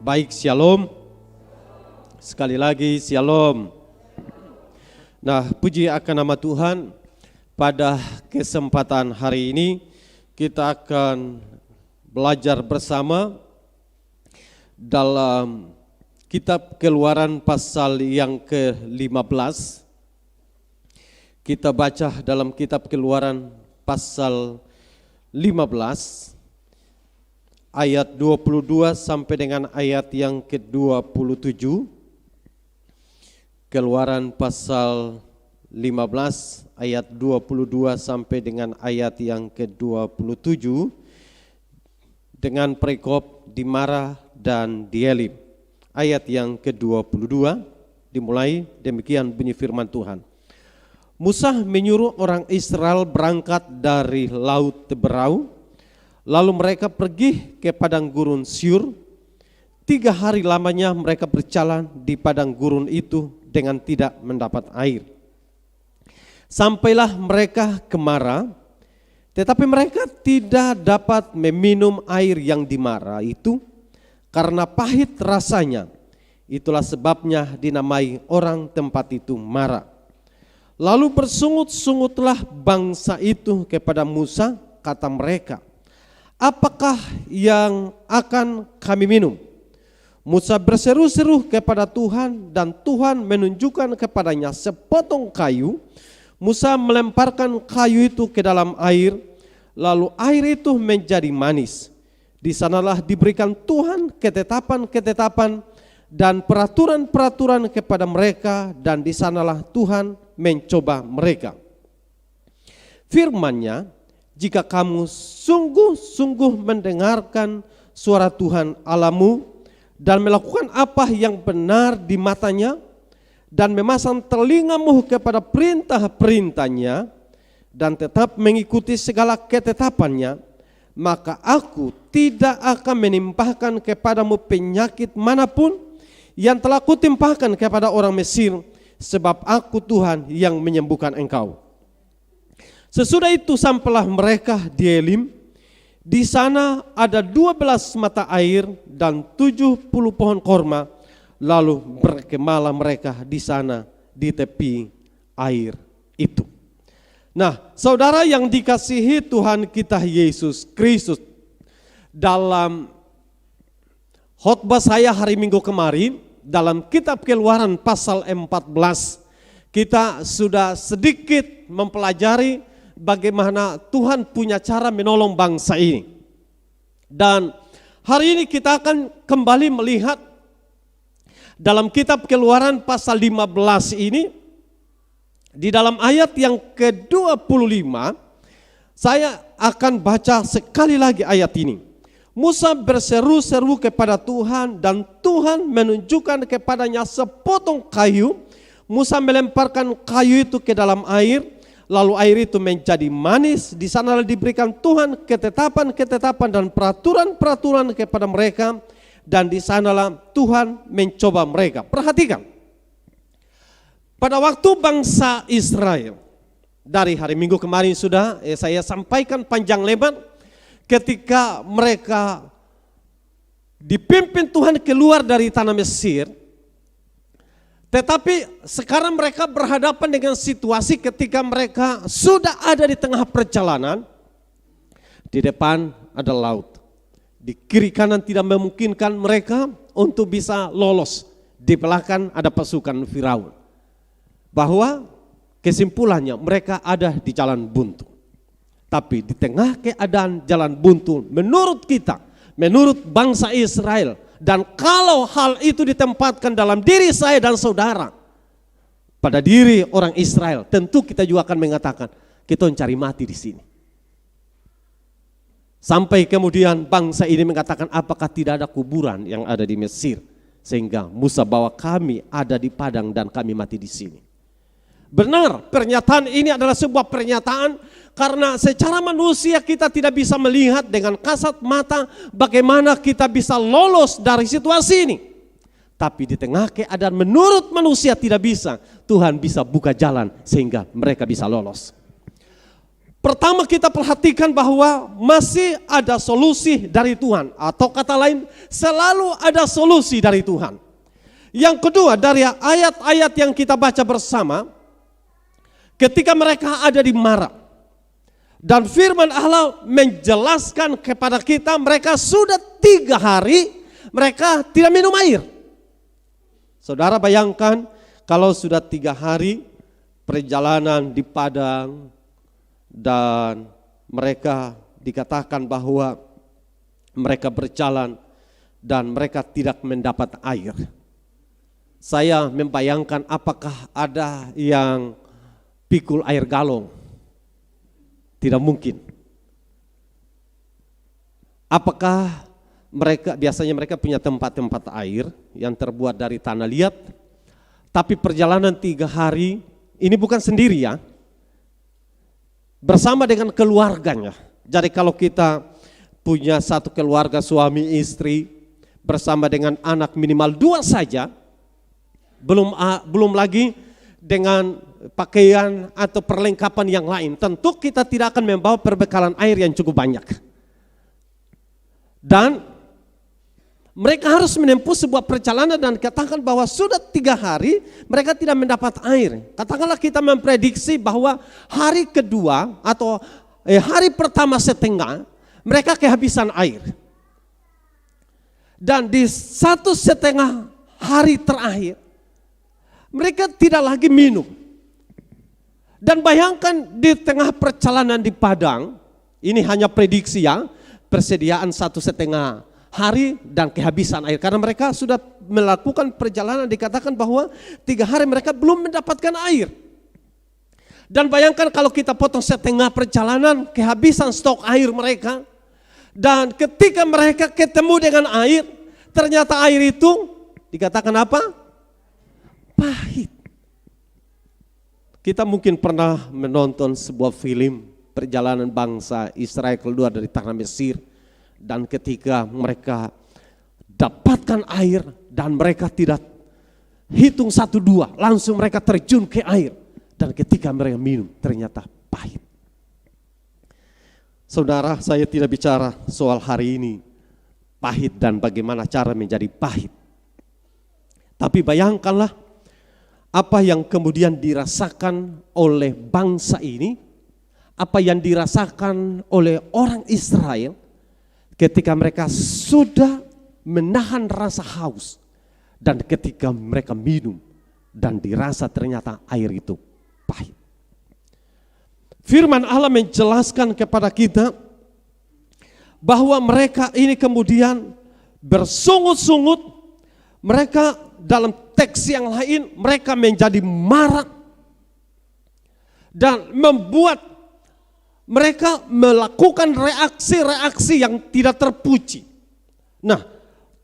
Baik, shalom. Sekali lagi shalom. Nah, puji akan nama Tuhan. Pada kesempatan hari ini kita akan belajar bersama dalam kitab Keluaran pasal yang ke-15. Kita baca dalam kitab Keluaran pasal 15 ayat 22 sampai dengan ayat yang ke-27. Keluaran pasal 15 ayat 22 sampai dengan ayat yang ke-27 dengan perikop di Mara dan di Elim. Ayat yang ke-22 dimulai demikian bunyi firman Tuhan. Musa menyuruh orang Israel berangkat dari Laut Teberau. Lalu mereka pergi ke padang gurun Syur. 3 hari lamanya mereka berjalan di padang gurun itu dengan tidak mendapat air. Sampailah mereka ke Mara, tetapi mereka tidak dapat meminum air yang di Mara itu karena pahit rasanya. Itulah sebabnya dinamai orang tempat itu Mara. Lalu bersungut-sungutlah bangsa itu kepada Musa, kata mereka, apakah yang akan kami minum? Musa berseru-seru kepada Tuhan dan Tuhan menunjukkan kepadanya sepotong kayu. Musa melemparkan kayu itu ke dalam air, lalu air itu menjadi manis. Di sanalah diberikan Tuhan ketetapan-ketetapan dan peraturan-peraturan kepada mereka, dan di sanalah Tuhan mencoba mereka. Firman-Nya, jika kamu sungguh-sungguh mendengarkan suara Tuhan Allahmu dan melakukan apa yang benar di matanya dan memasang telingamu kepada perintah-perintahnya dan tetap mengikuti segala ketetapannya, maka aku tidak akan menimpahkan kepadamu penyakit manapun yang telah kutimpahkan kepada orang Mesir, sebab aku Tuhan yang menyembuhkan engkau. Sesudah itu sampailah mereka di Elim. Di sana ada 12 mata air dan 70 pohon korma. Lalu berkemahlah mereka di sana di tepi air itu. Nah, saudara yang dikasihi Tuhan kita Yesus Kristus, dalam khotbah saya hari Minggu kemarin dalam kitab Keluaran pasal 14, kita sudah sedikit mempelajari bagaimana Tuhan punya cara menolong bangsa ini. Dan hari ini kita akan kembali melihat dalam kitab Keluaran pasal 15 ini, di dalam ayat yang ke-25, saya akan baca sekali lagi ayat ini. Musa berseru-seru kepada Tuhan dan Tuhan menunjukkan kepadanya sepotong kayu. Musa melemparkan kayu itu ke dalam air. Lalu air itu menjadi manis. Di sana diberikan Tuhan ketetapan-ketetapan dan peraturan-peraturan kepada mereka. Dan di sanalah Tuhan mencoba mereka. Perhatikan. Pada waktu bangsa Israel, dari hari Minggu kemarin sudah saya sampaikan panjang lebar, ketika mereka dipimpin Tuhan keluar dari tanah Mesir. Tetapi sekarang mereka berhadapan dengan situasi ketika mereka sudah ada di tengah perjalanan. Di depan ada laut. Di kiri kanan tidak memungkinkan mereka untuk bisa lolos. Di belakang ada pasukan Firaun. Bahwa kesimpulannya mereka ada di jalan buntu. Tapi di tengah keadaan jalan buntu, menurut kita, menurut bangsa Israel, dan kalau hal itu ditempatkan dalam diri saya dan saudara, pada diri orang Israel, tentu kita juga akan mengatakan, kita mencari mati di sini. Sampai kemudian bangsa ini mengatakan, apakah tidak ada kuburan yang ada di Mesir, sehingga Musa bawa kami ada di padang dan kami mati di sini. Benar, pernyataan ini adalah sebuah pernyataan karena secara manusia kita tidak bisa melihat dengan kasat mata bagaimana kita bisa lolos dari situasi ini. Tapi di tengah keadaan menurut manusia tidak bisa, Tuhan bisa buka jalan sehingga mereka bisa lolos. Pertama kita perhatikan bahwa masih ada solusi dari Tuhan. Atau kata lain, selalu ada solusi dari Tuhan. Yang kedua, dari ayat-ayat yang kita baca bersama, ketika mereka ada di Mara, dan firman Allah menjelaskan kepada kita, mereka sudah 3 hari, mereka tidak minum air. Saudara bayangkan, kalau sudah 3 hari, perjalanan di padang, dan mereka dikatakan bahwa mereka berjalan dan mereka tidak mendapat air. Saya membayangkan apakah ada yang pikul air galon? Tidak mungkin. Apakah biasanya mereka punya tempat-tempat air yang terbuat dari tanah liat, tapi perjalanan 3 hari, ini bukan sendiri ya, bersama dengan keluarganya. Jadi kalau kita punya satu keluarga suami istri bersama dengan anak minimal 2 saja, belum lagi dengan pakaian atau perlengkapan yang lain, tentu kita tidak akan membawa perbekalan air yang cukup banyak. Dan mereka harus menempuh sebuah perjalanan dan katakan bahwa sudah 3 hari mereka tidak mendapat air. Katakanlah kita memprediksi bahwa hari kedua atau hari pertama setengah mereka kehabisan air. Dan di 1,5 hari terakhir mereka tidak lagi minum. Dan bayangkan di tengah perjalanan di padang, ini hanya prediksi ya, persediaan 1,5 hari dan kehabisan air. Karena mereka sudah melakukan perjalanan, dikatakan bahwa 3 hari mereka belum mendapatkan air. Dan bayangkan kalau kita potong setengah perjalanan, kehabisan stok air mereka. Dan ketika mereka ketemu dengan air, ternyata air itu dikatakan apa? Pahit. Kita mungkin pernah menonton sebuah film perjalanan bangsa Israel keluar dari tanah Mesir. Dan ketika mereka dapatkan air dan mereka tidak hitung 1-2, langsung mereka terjun ke air. Dan ketika mereka minum ternyata pahit. Saudara, saya tidak bicara soal hari ini pahit dan bagaimana cara menjadi pahit. Tapi bayangkanlah apa yang kemudian dirasakan oleh bangsa ini, apa yang dirasakan oleh orang Israel ketika mereka sudah menahan rasa haus dan ketika mereka minum dan dirasa ternyata air itu pahit. Firman Allah menjelaskan kepada kita bahwa mereka ini kemudian bersungut-sungut, mereka dalam teks yang lain mereka menjadi marah dan membuat mereka melakukan reaksi-reaksi yang tidak terpuji. Nah,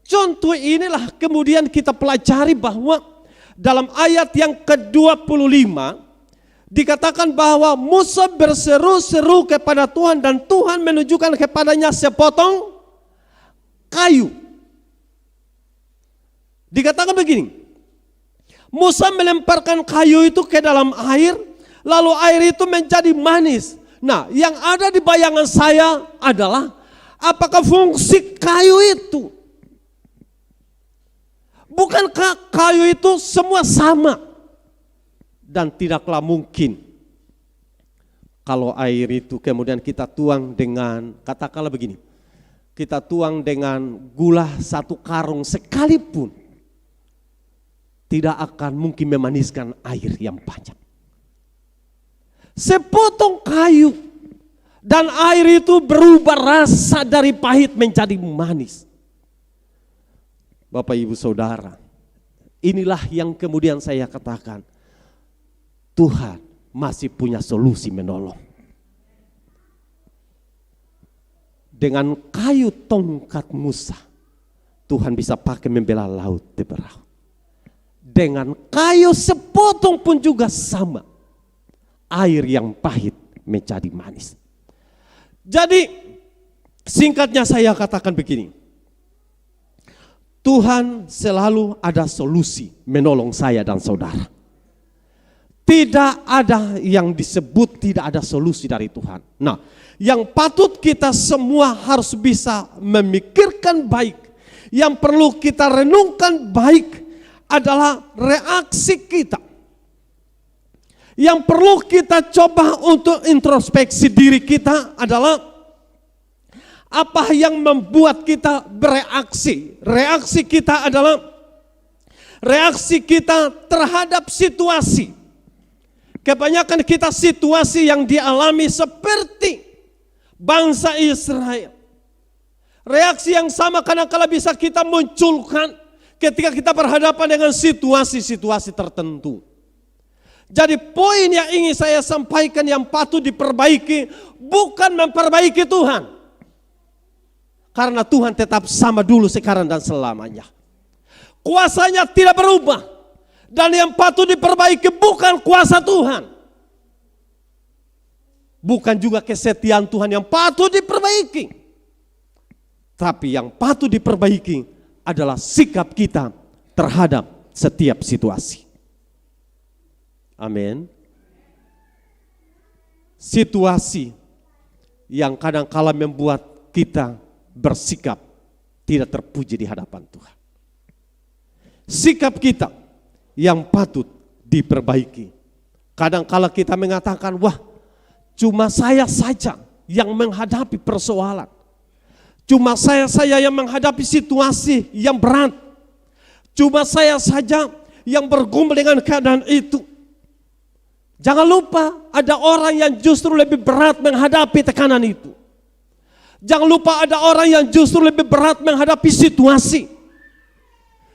contoh inilah kemudian kita pelajari bahwa dalam ayat yang ke-25 dikatakan bahwa Musa berseru-seru kepada Tuhan dan Tuhan menunjukkan kepadanya sepotong kayu. Dikatakan begini, Musa melemparkan kayu itu ke dalam air, lalu air itu menjadi manis. Nah, yang ada di bayangan saya adalah apakah fungsi kayu itu? Bukankah kayu itu semua sama? Dan tidaklah mungkin kalau air itu kemudian kita tuang dengan, katakanlah begini, kita tuang dengan gula 1 karung sekalipun, tidak akan mungkin memaniskan air yang banyak. Sepotong kayu dan air itu berubah rasa dari pahit menjadi manis. Bapak Ibu Saudara, inilah yang kemudian saya katakan, Tuhan masih punya solusi menolong. Dengan kayu tongkat Musa, Tuhan bisa pakai membela laut teberau. Dengan kayu sepotong pun juga sama. Air yang pahit menjadi manis. Jadi singkatnya saya katakan begini. Tuhan selalu ada solusi menolong saya dan saudara. Tidak ada yang disebut tidak ada solusi dari Tuhan. Nah, yang patut kita semua harus bisa memikirkan baik, yang perlu kita renungkan baik adalah reaksi kita. Yang perlu kita coba untuk introspeksi diri kita adalah apa yang membuat kita bereaksi. Reaksi kita adalah reaksi kita terhadap situasi. Kebanyakan kita situasi yang dialami seperti bangsa Israel. Reaksi yang sama kadang-kala bisa kita munculkan ketika kita berhadapan dengan situasi-situasi tertentu. Jadi poin yang ingin saya sampaikan yang patut diperbaiki bukan memperbaiki Tuhan. Karena Tuhan tetap sama dulu, sekarang, dan selamanya. Kuasanya tidak berubah. Dan yang patut diperbaiki bukan kuasa Tuhan. Bukan juga kesetiaan Tuhan yang patut diperbaiki. Tapi yang patut diperbaiki adalah sikap kita terhadap setiap situasi. Amin. Situasi yang kadang-kala membuat kita bersikap tidak terpuji di hadapan Tuhan. Sikap kita yang patut diperbaiki. Kadang-kala kita mengatakan, wah, cuma saya saja yang menghadapi persoalan. Cuma saya yang menghadapi situasi yang berat. Cuma saya saja yang bergumul dengan keadaan itu. Jangan lupa ada orang yang justru lebih berat menghadapi tekanan itu. Jangan lupa ada orang yang justru lebih berat menghadapi situasi.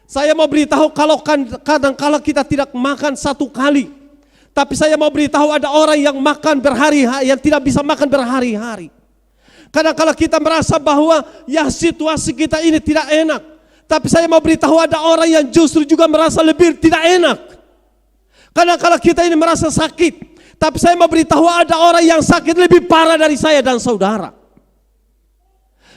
Saya mau beritahu kalau kadang-kala kita tidak makan satu kali. Tapi saya mau beritahu ada orang yang makan berhari-hari, yang tidak bisa makan berhari-hari. Kadang-kala kita merasa bahwa ya situasi kita ini tidak enak. Tapi saya mau beritahu ada orang yang justru juga merasa lebih tidak enak. Kadang-kala kita ini merasa sakit. Tapi saya mau beritahu ada orang yang sakit lebih parah dari saya dan saudara.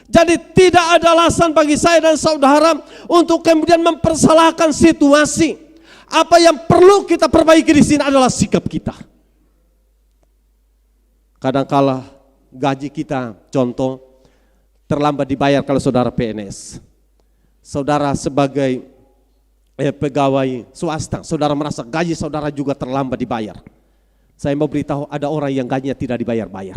Jadi tidak ada alasan bagi saya dan saudara untuk kemudian mempersalahkan situasi. Apa yang perlu kita perbaiki di sini adalah sikap kita. Kadang-kala gaji kita, contoh, terlambat dibayar kalau saudara PNS. Saudara sebagai pegawai swasta, saudara merasa gaji saudara juga terlambat dibayar. Saya mau beritahu ada orang yang gajinya tidak dibayar-bayar.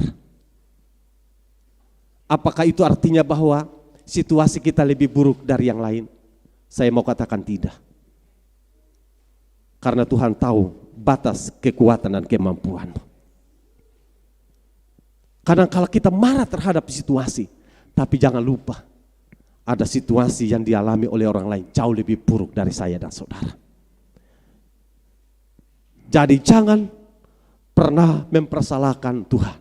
Apakah itu artinya bahwa situasi kita lebih buruk dari yang lain? Saya mau katakan tidak. Karena Tuhan tahu batas kekuatan dan kemampuan. Kadang-kala kita marah terhadap situasi, tapi jangan lupa ada situasi yang dialami oleh orang lain jauh lebih buruk dari saya dan saudara. Jadi jangan pernah mempersalahkan Tuhan.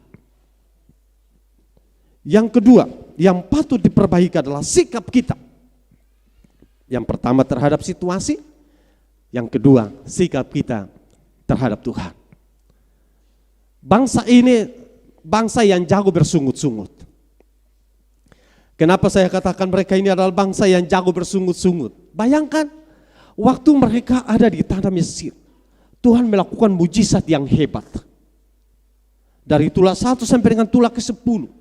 Yang kedua, yang patut diperbaiki adalah sikap kita. Yang pertama terhadap situasi, yang kedua sikap kita terhadap Tuhan. Bangsa ini bangsa yang jago bersungut-sungut. Kenapa saya katakan mereka ini adalah bangsa yang jago bersungut-sungut? Bayangkan waktu mereka ada di tanah Mesir, Tuhan melakukan mujizat yang hebat. Dari tulah 1 sampai dengan tulah ke-10.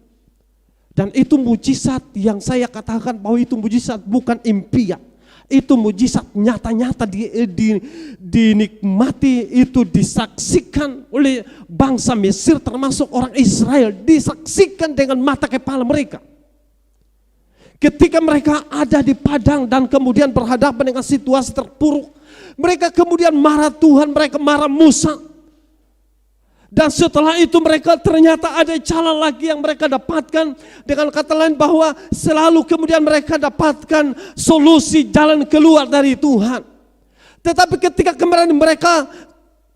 Dan itu mujizat yang saya katakan bahwa itu mujizat bukan impian. Itu mujizat nyata-nyata dinikmati, itu disaksikan oleh bangsa Mesir termasuk orang Israel. Disaksikan dengan mata kepala mereka. Ketika mereka ada di padang dan kemudian berhadapan dengan situasi terpuruk, mereka kemudian marah Tuhan, mereka marah Musa. Dan setelah itu mereka ternyata ada jalan lagi yang mereka dapatkan. Dengan kata lain bahwa selalu kemudian mereka dapatkan solusi jalan keluar dari Tuhan. Tetapi ketika kemarin mereka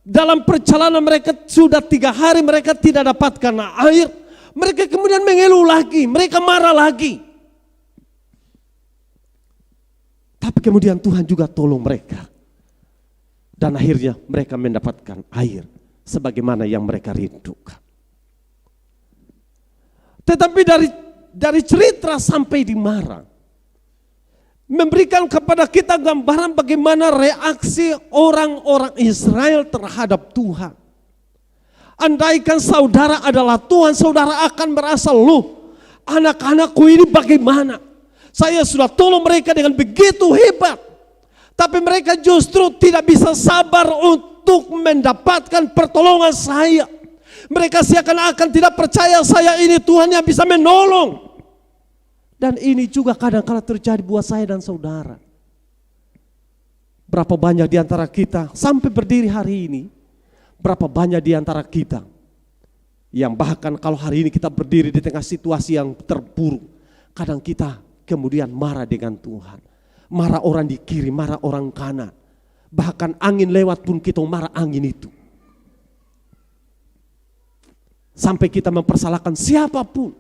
dalam perjalanan mereka sudah 3 hari mereka tidak dapatkan air. Mereka kemudian mengeluh lagi, mereka marah lagi. Tapi kemudian Tuhan juga tolong mereka. Dan akhirnya mereka mendapatkan air sebagaimana yang mereka rindukan. Tetapi dari cerita sampai di Mara, memberikan kepada kita gambaran bagaimana reaksi orang-orang Israel terhadap Tuhan. Andaikan saudara adalah Tuhan, saudara akan merasa, loh, anak-anakku ini bagaimana? Saya sudah tolong mereka dengan begitu hebat, tapi mereka justru tidak bisa sabar untuk mendapatkan pertolongan saya. Mereka seakan-akan tidak percaya saya ini Tuhan yang bisa menolong. Dan ini juga kadang-kala terjadi buat saya dan saudara. Berapa banyak di antara kita sampai berdiri hari ini, berapa banyak di antara kita yang bahkan kalau hari ini kita berdiri di tengah situasi yang terpuruk, kadang kita kemudian marah dengan Tuhan. Marah orang di kiri, marah orang kanan. Bahkan angin lewat pun kita marah angin itu. Sampai kita mempersalahkan siapapun.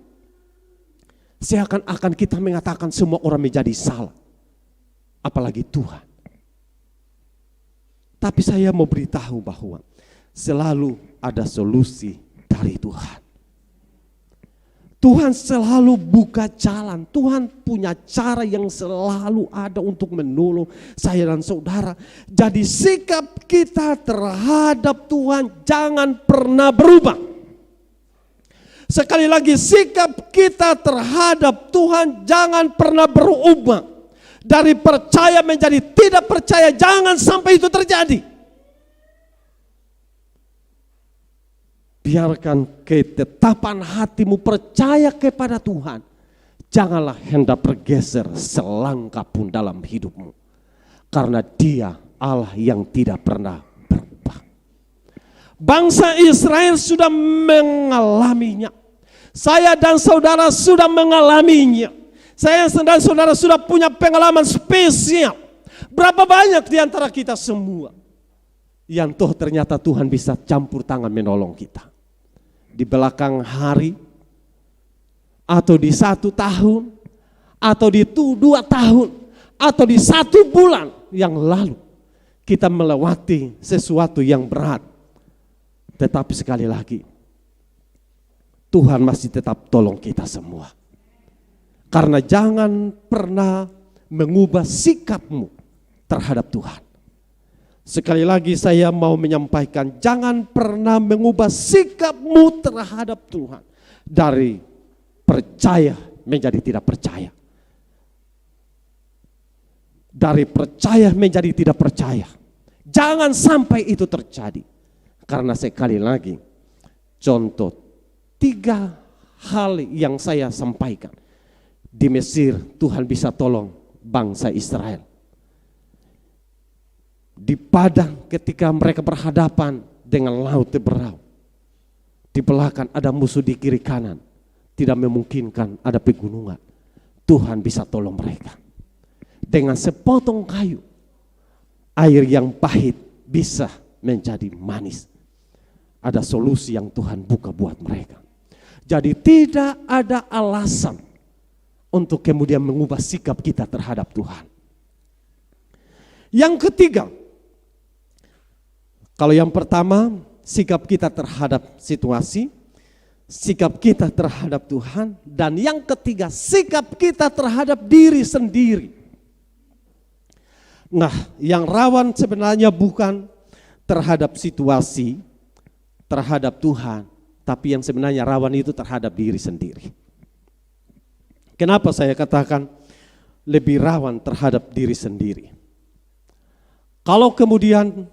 Seakan-akan kita mengatakan semua orang menjadi salah. Apalagi Tuhan. Tapi saya mau beritahu bahwa selalu ada solusi dari Tuhan. Tuhan selalu buka jalan. Tuhan punya cara yang selalu ada untuk menolong saya dan saudara. Jadi sikap kita terhadap Tuhan jangan pernah berubah. Sekali lagi, sikap kita terhadap Tuhan jangan pernah berubah. Dari percaya menjadi tidak percaya, jangan sampai itu terjadi. Biarkan ketetapan hatimu percaya kepada Tuhan. Janganlah hendak bergeser selangkah pun dalam hidupmu. Karena Dia Allah yang tidak pernah berubah. Bangsa Israel sudah mengalaminya. Saya dan saudara sudah mengalaminya. Saya dan saudara sudah punya pengalaman spesial. Berapa banyak di antara kita semua yang toh ternyata Tuhan bisa campur tangan menolong kita. Di belakang hari, atau di 1 tahun, atau di 2 tahun, atau di 1 bulan yang lalu, kita melewati sesuatu yang berat. Tetapi sekali lagi, Tuhan masih tetap tolong kita semua. Karena jangan pernah mengubah sikapmu terhadap Tuhan. Sekali lagi saya mau menyampaikan, jangan pernah mengubah sikapmu terhadap Tuhan. Dari percaya menjadi tidak percaya. Dari percaya menjadi tidak percaya. Jangan sampai itu terjadi. Karena sekali lagi, contoh 3 hal yang saya sampaikan. Di Mesir Tuhan bisa tolong bangsa Israel. Di padang ketika mereka berhadapan dengan laut berau. Di belakang ada musuh di kiri kanan. Tidak memungkinkan ada pegunungan. Tuhan bisa tolong mereka. Dengan sepotong kayu, air yang pahit bisa menjadi manis. Ada solusi yang Tuhan buka buat mereka. Jadi tidak ada alasan untuk kemudian mengubah sikap kita terhadap Tuhan. Yang ketiga, kalau yang pertama sikap kita terhadap situasi, sikap kita terhadap Tuhan, dan yang ketiga sikap kita terhadap diri sendiri. Nah, yang rawan sebenarnya bukan terhadap situasi, terhadap Tuhan, tapi yang sebenarnya rawan itu terhadap diri sendiri. Kenapa saya katakan lebih rawan terhadap diri sendiri? Kalau kemudian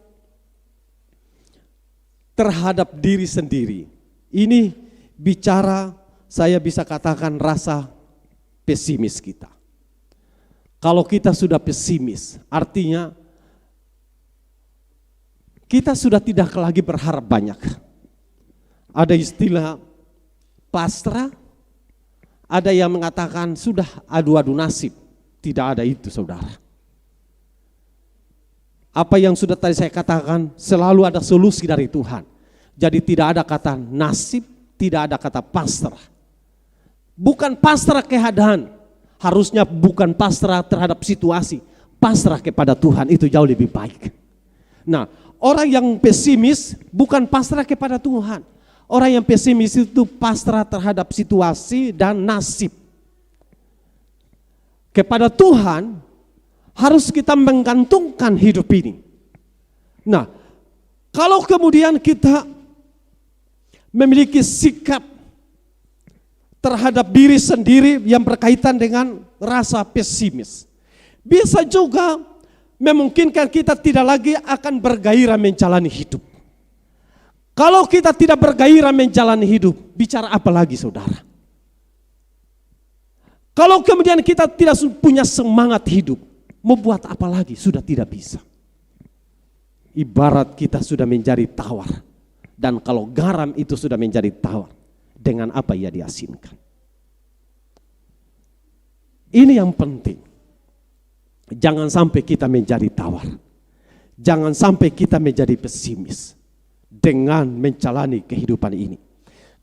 terhadap diri sendiri, ini bicara saya bisa katakan rasa pesimis kita. Kalau kita sudah pesimis, artinya kita sudah tidak lagi berharap banyak. Ada istilah pasrah, ada yang mengatakan sudah adu-adu nasib. Tidak ada itu, saudara. Apa yang sudah tadi saya katakan, selalu ada solusi dari Tuhan. Jadi tidak ada kata nasib, tidak ada kata pasrah. Bukan pasrah keadaan, harusnya bukan pasrah terhadap situasi, pasrah kepada Tuhan, itu jauh lebih baik. Nah, orang yang pesimis bukan pasrah kepada Tuhan. Orang yang pesimis itu pasrah terhadap situasi dan nasib. Kepada Tuhan harus kita menggantungkan hidup ini. Nah, kalau kemudian kita memiliki sikap terhadap diri sendiri yang berkaitan dengan rasa pesimis, bisa juga memungkinkan kita tidak lagi akan bergairah menjalani hidup. Kalau kita tidak bergairah menjalani hidup, bicara apa lagi saudara? Kalau kemudian kita tidak punya semangat hidup, mau buat apa lagi? Sudah tidak bisa. Ibarat kita sudah menjadi tawar. Dan kalau garam itu sudah menjadi tawar, dengan apa ia diasinkan? Ini yang penting. Jangan sampai kita menjadi tawar. Jangan sampai kita menjadi pesimis dengan menjalani kehidupan ini.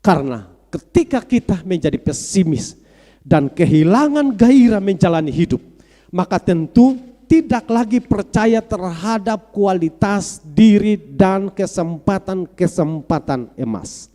Karena ketika kita menjadi pesimis dan kehilangan gairah menjalani hidup, maka tentu tidak lagi percaya terhadap kualitas diri dan kesempatan-kesempatan emas.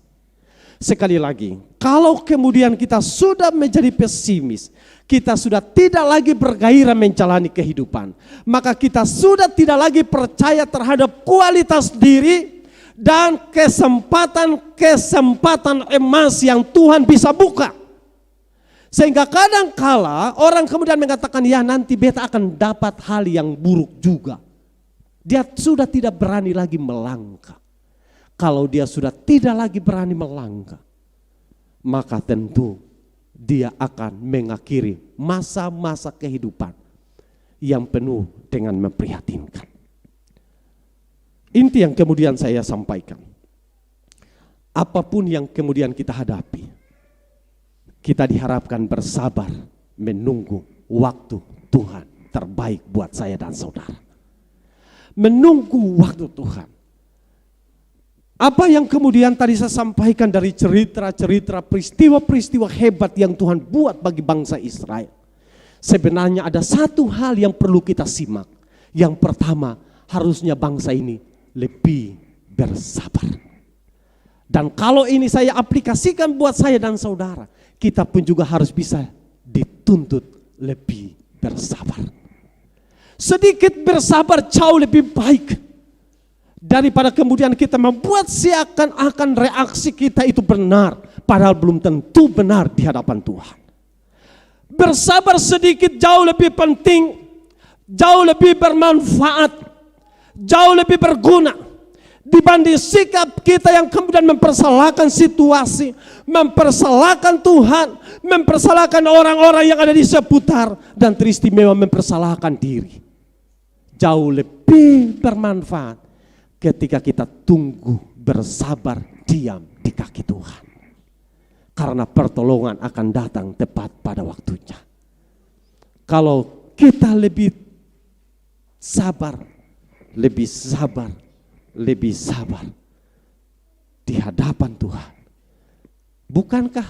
Sekali lagi, kalau kemudian kita sudah menjadi pesimis, kita sudah tidak lagi bergairah menjalani kehidupan, maka kita sudah tidak lagi percaya terhadap kualitas diri dan kesempatan-kesempatan emas yang Tuhan bisa buka. Sehingga kadangkala orang kemudian mengatakan, ya nanti beta akan dapat hal yang buruk juga. Dia sudah tidak berani lagi melangkah. Kalau dia sudah tidak lagi berani melangkah, maka tentu dia akan mengakhiri masa-masa kehidupan yang penuh dengan memprihatinkan. Inti yang kemudian saya sampaikan, apapun yang kemudian kita hadapi, kita diharapkan bersabar menunggu waktu Tuhan terbaik buat saya dan saudara. Menunggu waktu Tuhan. Apa yang kemudian tadi saya sampaikan dari cerita-cerita, peristiwa-peristiwa hebat yang Tuhan buat bagi bangsa Israel. Sebenarnya ada satu hal yang perlu kita simak. Yang pertama, harusnya bangsa ini lebih bersabar. Dan kalau ini saya aplikasikan buat saya dan saudara, kita pun juga harus bisa dituntut lebih bersabar. Sedikit bersabar jauh lebih baik daripada kemudian kita membuat seakan-akan reaksi kita itu benar, padahal belum tentu benar di hadapan Tuhan. Bersabar sedikit jauh lebih penting, jauh lebih bermanfaat, jauh lebih berguna dibanding sikap kita yang kemudian mempersalahkan situasi, mempersalahkan Tuhan, mempersalahkan orang-orang yang ada di seputar, dan teristimewa mempersalahkan diri. Jauh lebih bermanfaat ketika kita tunggu bersabar diam di kaki Tuhan. Karena pertolongan akan datang tepat pada waktunya. Kalau kita lebih sabar di hadapan Tuhan. Bukankah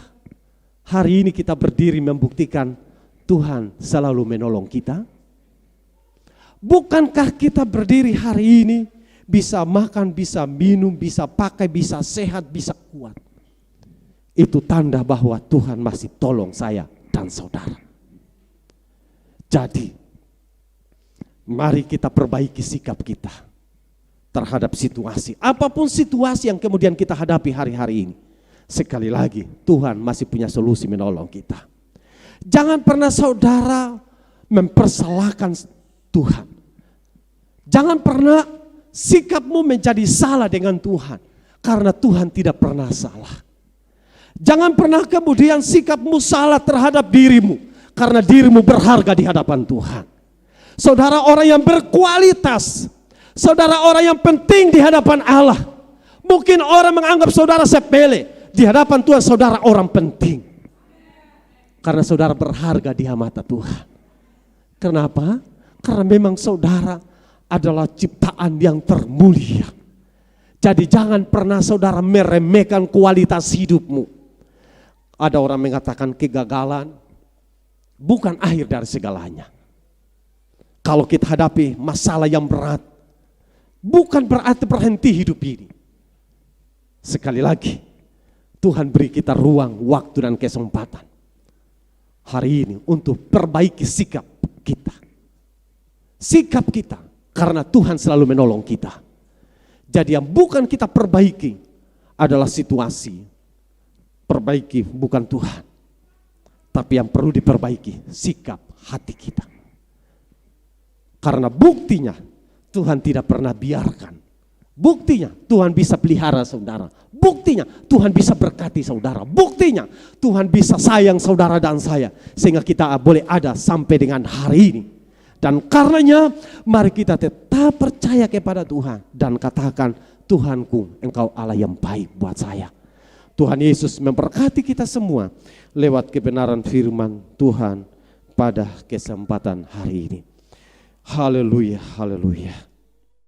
hari ini kita berdiri membuktikan Tuhan selalu menolong kita? Bukankah kita berdiri hari ini bisa makan, bisa minum, bisa pakai, bisa sehat, bisa kuat? Itu tanda bahwa Tuhan masih tolong saya dan saudara. Jadi, mari kita perbaiki sikap kita terhadap situasi. Apapun situasi yang kemudian kita hadapi hari-hari ini. Sekali lagi, Tuhan masih punya solusi menolong kita. Jangan pernah saudara mempersalahkan Tuhan. Jangan pernah sikapmu menjadi salah dengan Tuhan, karena Tuhan tidak pernah salah. Jangan pernah kemudian sikapmu salah terhadap dirimu, karena dirimu berharga di hadapan Tuhan. Saudara orang yang berkualitas, saudara orang yang penting di hadapan Allah. Mungkin orang menganggap saudara sepele, di hadapan Tuhan saudara orang penting. Karena saudara berharga di mata Tuhan. Kenapa? Karena memang saudara adalah ciptaan yang termulia. Jadi jangan pernah saudara meremehkan kualitas hidupmu. Ada orang mengatakan kegagalan bukan akhir dari segalanya. Kalau kita hadapi masalah yang berat, bukan berarti berhenti hidup ini. Sekali lagi, Tuhan beri kita ruang, waktu dan kesempatan hari ini untuk perbaiki sikap kita. sikap kita, karena Tuhan selalu menolong kita. Jadi yang bukan kita perbaiki adalah situasi. Perbaiki bukan Tuhan. Tapi yang perlu diperbaiki sikap hati kita. Karena buktinya Tuhan tidak pernah biarkan. Buktinya Tuhan bisa pelihara saudara. Buktinya Tuhan bisa berkati saudara. Buktinya Tuhan bisa sayang saudara dan saya. Sehingga kita boleh ada sampai dengan hari ini. Dan karenanya mari kita tetap percaya kepada Tuhan. Dan katakan, Tuhanku, Engkau Allah yang baik buat saya. Tuhan Yesus memberkati kita semua lewat kebenaran firman Tuhan pada kesempatan hari ini. Haleluya, haleluya.